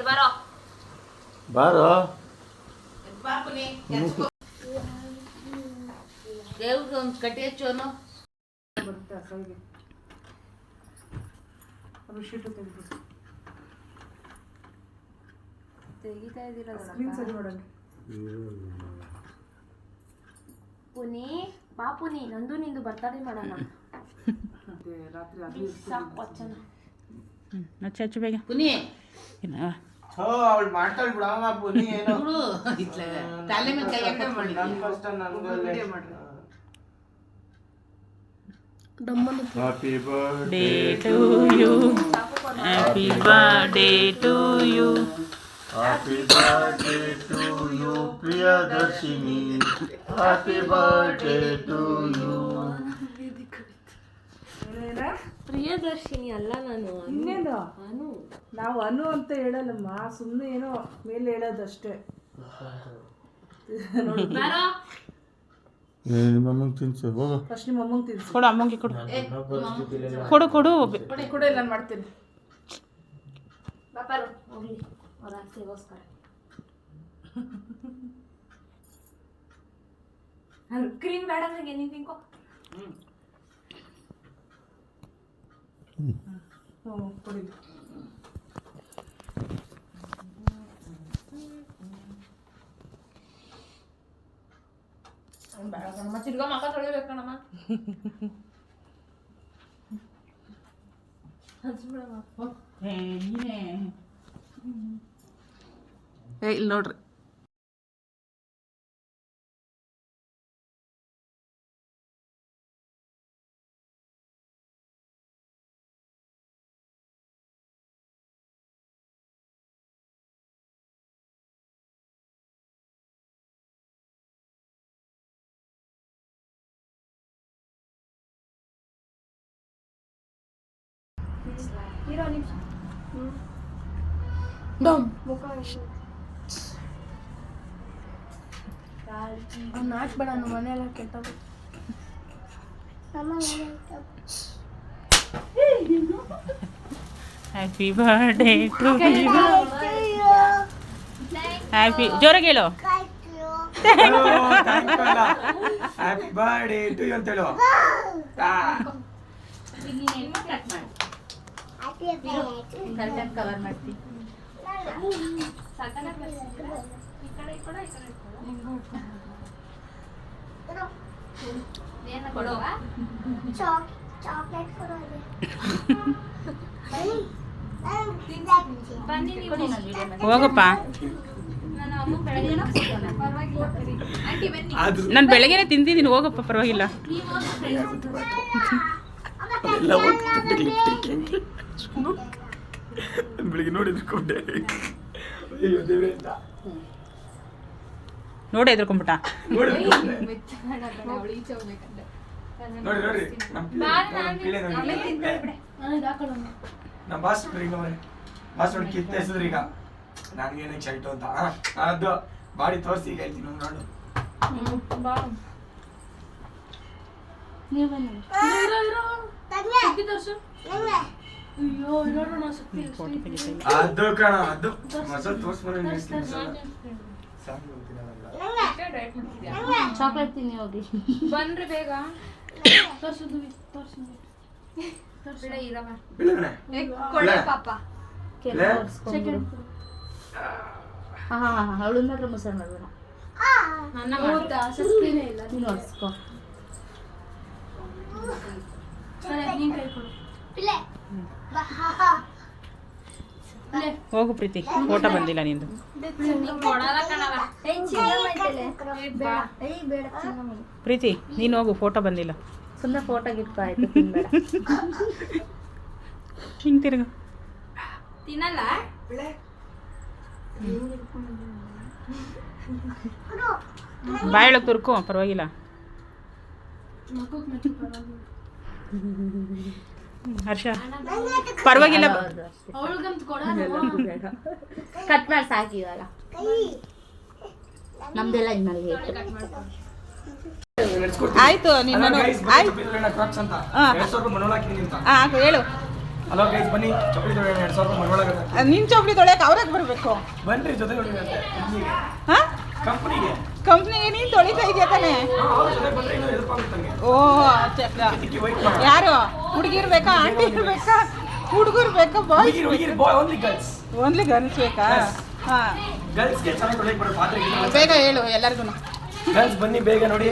ಬಾರೋ ಬಾರೋ ದೇವ್ರಿಗೆ ಒಂದು ಕಟ್ಟಿ ಹಚ್ಚೋನು ತೆಗಿತಾ ಇದ್ದೀರ ಪುನಿ ಬಾ ಪುನಿ ನಂದು ನಿಂದು ಬರ್ತಾರೆ ಮಾಡೋಣ ಸಾಕು ಹಚ್ಚೋಣ ಹಚ್ಚು ಬೇಗ ಪುನಿ ಅವಳು ಮಾಡ್ತಾಳೆ ಬಿಡಮ್ಮ ಪುನಿ ಏನೋ ತಲೆ ಮೇಲೆ ಕೈ ಹಾಕಿ ಮಾಡಿ happy birthday to you happy birthday to you happy birthday to you Priyadarshini happy birthday to you Priyadarshini ಅಲ್ಲ ನಾನು ಇನ್ನೇನು ನಾವು ಅನು ಅಂತ ಹೇಳಲ್ಲಮ್ಮ, ಸುಮ್ಮನೆ ಏನೋ ಮೇಲೆ ಹೇಳೋದಷ್ಟೇ. ನಿಮ್ಮ ಅಮ್ಮಂಗೆ ತಿನ್ಸು ಹೋಗು. ಫಸ್ಟ್ ನಿಮ್ಮ ಅಮ್ಮಂಗೆ ತಿನ್ಸು. ಕೊಡು ಅಮ್ಮಂಗೆ ಕೊಡು ಕೊಡು ಕೊಡು ಕೊಡು ನಾನು ಮಾಡ್ತೀನಿ. ಬಾಪಾರು ಹೋಗ್ಲಿ ಅವ್ರ ಆಸೆಗೋಸ್ಕರ ಕ್ರೀಮ್ ಬೇಡ ನನಗೆ ನೀನು ತಿನ್ಕೋ. ಕೊಡಿ. ಬೇಡ ಕಣಮ್ಮ, ತಿರ್ಗಾ ಮಕ್ಕ ತೊಳಿಬೇಕು ಕಣಮ್ಮ. ಇಲ್ಲಿ ನೋಡ್ರಿ ನಾಚ್ಬೇಡ ಮನೆಯೆಲ್ಲ ಕೆಟ್ಟ. Happy birthday to you happy ಜೋರಾಗಿ ಹೇಳು ಹ್ಯಾಪಿ ಬರ್ಡೇ ಟು ಯು ಅಂತ ಹೇಳು. ಕವರ್ ಮಾಡ್ತೀನಿ. ಹೋಗಪ್ಪ ನಾನು ಬೆಳಗ್ಗೆನೆ ತಿಂತಿದ್ದೀನಿ, ಹೋಗಪ್ಪ ಪರವಾಗಿಲ್ಲ. ಬೆಳಿಗ್ಗೆ ನೋಡಿದ್ಕೊಂಡೆ ನೋಡಿ ಎದ್ರಕೊಂಬಿಟ್ಟ. ನೋಡಿ ನಮ್ಮ ಬಾಸ್ ನೋಡಿ ಕಿತ್ತ ಹೆಸರು ಈಗ ನನಗೇನೆ ಶರ್ಟು ಅಂತ ಅದು ಬಾಡಿ ತೋರಿಸಿ ಈಗ ಹೇಳ್ತೀನಿ ನೋಡು. ಅದು ಕಣ ಅದು ಮಸಾಲ ತೋರಿಸ್ಕೊಂಡು ಚಾಕ್ಲೇಟ್ ತಿನ್ನಿ ಹೋಗಿ ಬನ್ರಿ ಬೇಗ. ಅವಳು ಮಾತ್ರ ಮೊಸರು ಮಾಡಬೇಡ. ನೀನು ಹೊಡ್ಸ್ಕೊ. ಹೋಗು ಪ್ರೀತಿ, ಫೋಟೋ ಬಂದಿಲ್ಲ ನಿಂದು. ಪ್ರೀತಿ ನೀನು ಹೋಗು, ಫೋಟೋ ಬಂದಿಲ್ಲ. ಸುಮ್ಮನೆ ಫೋಟೋ ಗಿಟ್ಕೊ ಆಯ್ತು. ಹಿಂಗೆ ತಿರುಗ ತಿನ್ನಲ್ಲ. ಬಾಯೊಳಗೆ ತುರ್ಕೊ, ಪರವಾಗಿಲ್ಲ. ಹರ್ಷ ಪರವಾಗಿಲ್ಲ, ಕಟ್ ಮಾಡಿ ಸಾಕಿ. ಇವಾಗ ನಮ್ದೆಲ್ಲ ಇನ್ಮೇಲೆ ಆಯ್ತು. ನಿನ್ನ ಆಯ್ತು ಹೇಳು. ಹಲೋ ಗೈಸ್ ಬನ್ನಿ ಚಪ್ಪಲಿ ತೊಗೊಳ್ಳೋಣ 2000 ರೂಪಾಯಿ ಮನೊಳಗೆ ನಿನ್ನ ಚಪ್ಪಲಿ ತೊಳೆಯಕ್ಕೆ ಅವ್ರಿಗೆ ಬರಬೇಕು. ಬನ್ರಿ ಜೊತೆ ಹೊಡಿರಂತೆ ಹಾಂ ಕಂಪ್ನಿಗೆ ಕಂಪ್ನಿಗೆ ನೀನು ತೊಳಿತಾ ಇದೆಯಾ ತಾನೇ? ಅವ್ರ ಜೊತೆ ಬಂದ್ರೆ ಇನ್ನೂ ಎದುರ್ಪಾಗುತ್ತೆ ನನಗೆ. ಓ ಚಕ್ಕ ಯಾರು ಹುಡುಗಿರ್ ಬೇಕಾ ಆಂಟಿ ಬೇಕಾ ಹುಡುಗರು ಬೇಕಾ ಬಾಯ್ಸ್ ಹುಡುಗಿರು ಬಾಯ್ ಓನ್ಲಿ ಗರ್ಲ್ಸ್. ಓನ್ಲಿ ಗರ್ಲ್ಸ್ ಬೇಕಾ? ಹಾಂ ಗರ್ಲ್ಸ್ಗೆ ಚೆನ್ನಾಗಿ ತೊಳೆಯಕ್ಕೆ ಬರೋ ಪಾತ್ರೆ ಬೇಗ ಹೇಳು ಎಲ್ಲರಿಗೂ. ಗರ್ಲ್ಸ್ ಬನ್ನಿ ಬೇಗ ನೋಡಿ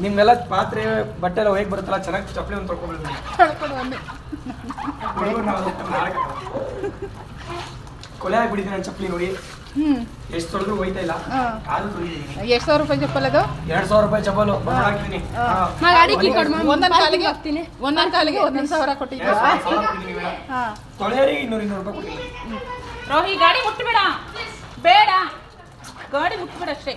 ನಿಮ್ಮೆಲ್ಲ ಪಾತ್ರೆ ಬಟ್ಟೆ ಎಲ್ಲ ಹೋಗಿ ಬರುತ್ತಲ್ಲ ಚೆನ್ನಾಗಿ ಚಪ್ಪಲಿ ಒಂದು ತೊಳ್ಕೊಬಿಡ್ತೀನಿ. ಕಳ್ಕೊಂಡು ಬನ್ನಿ. ಹುಡುಗರು ನಾವು ಕೊಲೆ ಆಗ್ಬಿಟ್ಟಿದ್ದೀನಿ ನನ್ನ ಚಪ್ಪಲಿ ನೋಡಿ. ಎಷ್ಟು ತೊಳೆದ್ರು ಹೋಯ್ತಾ ಇಲ್ಲ. ಆದ್ರೂ ತೊಳಿದ್ದೀನಿ. ಎಷ್ಟು ಸಾವಿರ ರೂಪಾಯಿ ಚಪ್ಪಲ್ ಅದು? 2000 ರೂಪಾಯಿ ಚಪ್ಪಲು ಹಾಕ್ತೀನಿ. ಒಂದೊಂದು ಕಾಲಿಗೆ 1000 ಕೊಟ್ಟಿದ್ದೆ. ತೊಳೆಯರಿ 200 ರೂಪಾಯಿ ಕೊಟ್ಟಿದ್ದೀನಿ. ರೋಹಿ ಗಾಡಿ ಮುಟ್ಬೇಡ, ಬೇಡ ಗಾಡಿ ಮುಟ್ಬೇಡ ಅಷ್ಟೇ.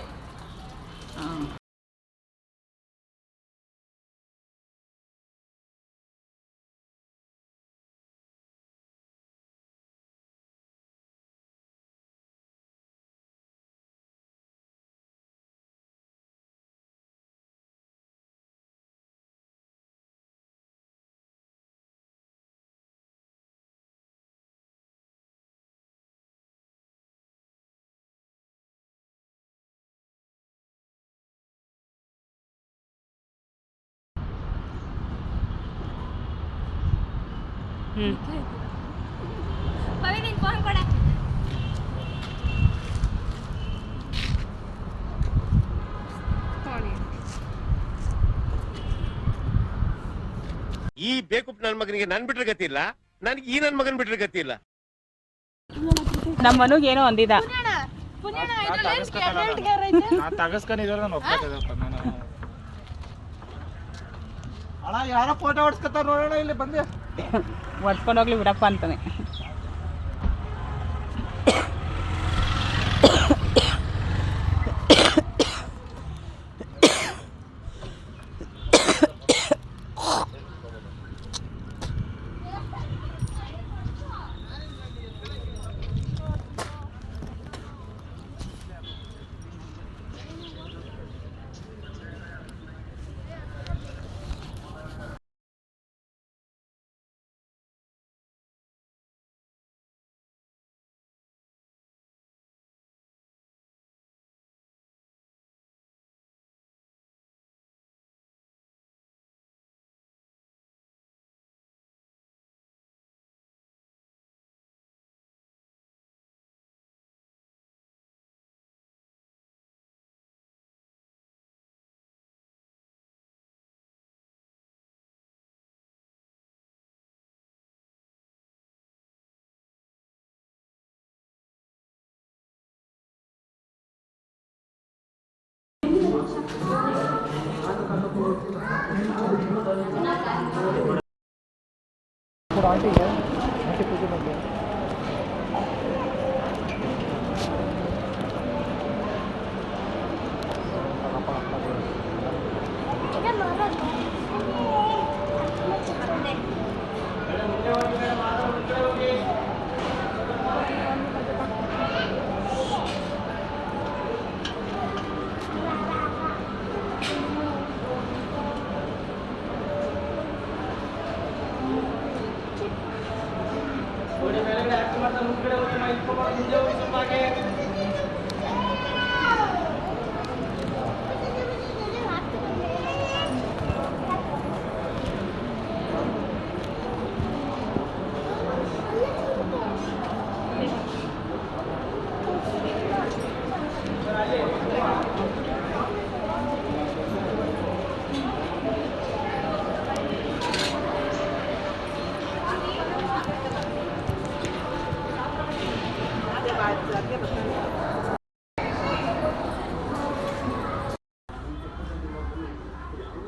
ಈ ಬೇಕುಪ್ ನನ್ನ ಮಗನಿಗೆ ನನ್ ಬಿಟ್ರೆ ಗತಿ ಇಲ್ಲ, ನನಗೆ ಈ ನನ್ ಮಗನ್ ಬಿಟ್ರೆ ಗತಿ ಇಲ್ಲ. ನಮ್ಮ ಮನುಗೆ ಏನೋ ಅಂದಿದ. ಅಣ್ಣ ಯಾರೋ ಫೋಟೋ ಹೊಡ್ಸ್ಕೊತಾರ ನೋಡೋಣ ಇಲ್ಲಿ ಬಂದೆ. ಹೊಡ್ಸ್ಕೊಂಡು ಹೋಗ್ಲಿ ಬಿಡಪ್ಪ ಅಂತಾನೆ.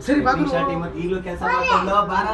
ಸರಿ ಮತ್ತೆ ಈಗಲೂ ಕೆಲಸ ಮಾಡ್ಕೊಂಡು ಬಾರ.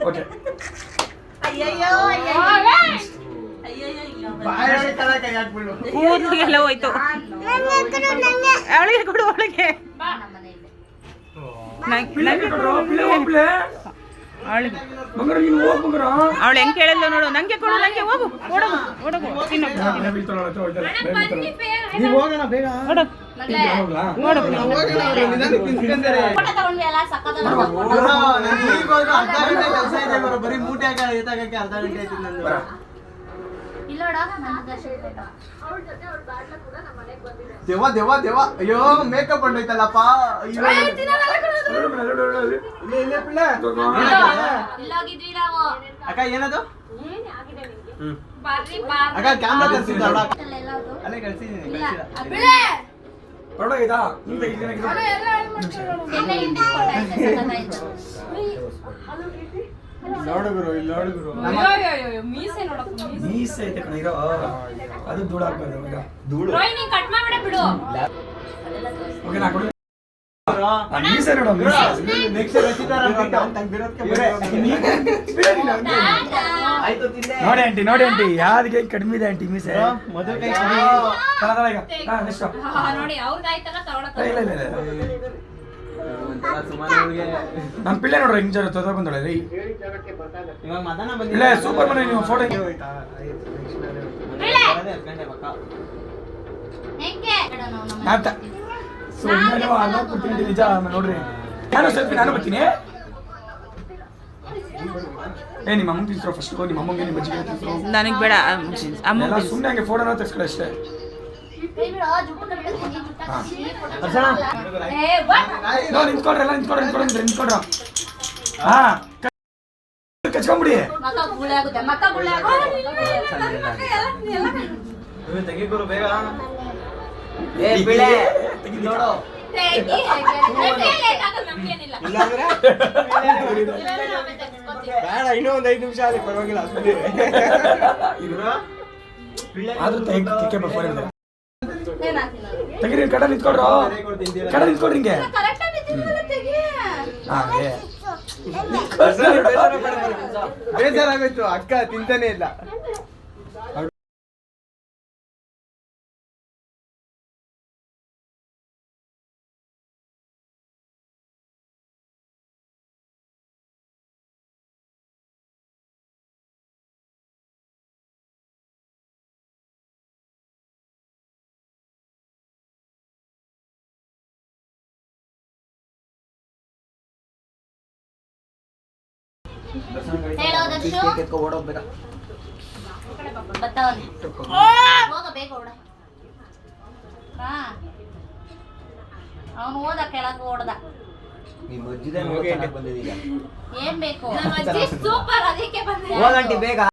ಓಕೆ ಕೂದಲಿಗೆಲ್ಲ ಹೋಯ್ತು. ಅವಳಿಗೆ ಕೊಡು, ಅವಳಿಗೆ ಅವಳು ಹೆಂಗ್ ಕೇಳಿದ್ಲು ನೋಡು. ನಂಗೆ ಕೊಡು, ನಂಗೆ ಹೋಗು, ಓಡಗು ಓಡಗು ನೀವು ಹೋಗೋಣ ಬೇಗ. ಬರೀ ಮೂಟೆ ಎತ್ತಾಗಕ್ಕೆ ಅರ್ಧ ಗಂಟೆ ಆಯ್ತು ನಂದು. ದೇವ ದೇವ ದೇವ, ಅಯ್ಯೋ ಮೇಕಪ್ ಹೊಂಟೋಯ್ತಲ್ಲಪ್ಪ. ಅಕ್ಕ ಏನದು? ಅಕ್ಕ ಕ್ಯಾಮ್ರಾ ತರಿಸಿದ್ದ ಅಲ್ಲೇ ಕಳ್ಸಿದ್ದೀನಿ. ಹೊರಡೋಗಿದಾ ನೋಡುಗುರು ಇಲ್ಲಿ ನೋಡುಗುರು ಮೀಸೆ ಐತೆ ಕಣ ಇರೋ ಅದು ಧೂಳು ಹಾಕ್ಬಾರ್ದು ಈಗ ಧೂಳು ಓಕೆ ನಾ ಕೊಡು ಮೀಸೆ ನೋಡು ನೋಡಿ ಆಂಟಿ ನೋಡಿ ಆಂಟಿ ಯಾರಿಗೆ ಕಡಿಮೆ ಇದೆ ಆಂಟಿ ಮೀಸೆ ನಮ್ ಪಿಳ್ಳೆ ನೋಡ್ರಿ ಹಿಂಗ್ ಜರ ತೊಂದ್ರೆ ಬಂದೋಳೆ ರೀ ಇಲ್ಲ ಸೂಪರ್ ಮನೆ ನೀವು ಫೋಟೋ ನಿಜ ನೋಡ್ರಿ ನಾನು ಸೆಲ್ಫಿ ನಾನು ಬರ್ತೀನಿ ಏ ನಿಮ್ಮ ಅಮ್ಮಂಗೆ ತಿನ್ಸ್ರೋ ಫಸ್ಟ್ ನಿಮ್ಮ ಅಮ್ಮಂಗೆ ನಿಮ್ಮ ಬಜ್ಜಿಗೆ ತಿನ್ಸ್ರೋ ನನಗೆ ಬೇಡ ಎಲ್ಲ ಸುಮ್ಮನೆ ಹಂಗೆ ಫೋಟೋನ ತೆಗ್ಸ್ಕೊಳ್ಳಿ ಅಷ್ಟೇ ನಿಂತ್ಕೊಡ್ರಿ ಎಲ್ಲ ನಿಂತ್ಕೊಡ್ರ ಹಾ ಕಚ್ಕೊಂಬಿಡಿ ತೆಗಿಗುರು ಬೇಗ. ನೋಡು ಬೇಡ, ಇನ್ನೂ ಒಂದು 5 ನಿಮಿಷ ಆದ್ರೆ ಪರವಾಗಿಲ್ಲ. ಆದ್ರೂ ತೆಗಿರಿ ಕಡೆ ನಿಂತ್ಕೊಡ್ರು ಕಡೆ ನಿಂತ್ಕೊಡ್ರಿ ಹಿಂಗೆ ಬೇಜಾರಾಗೋಯ್ತು, ಅಕ್ಕ ತಿಂತಾನೆ ಇಲ್ಲ. ಓಡೋಗ್ಬೇಕ ಅವನು ಓದ ಕೆಳಗೆ ಓಡ್ದ ನಿಮ್ಮ ಅಜ್ಜಿದೆ ಬಂದಿದ್ದೀಗ ಏನ್ ಬೇಕು ಸೂಪರ್ ಅದಕ್ಕೆ ಬಂದೆ ಹೋಗಂಟಿ ಬೇಗ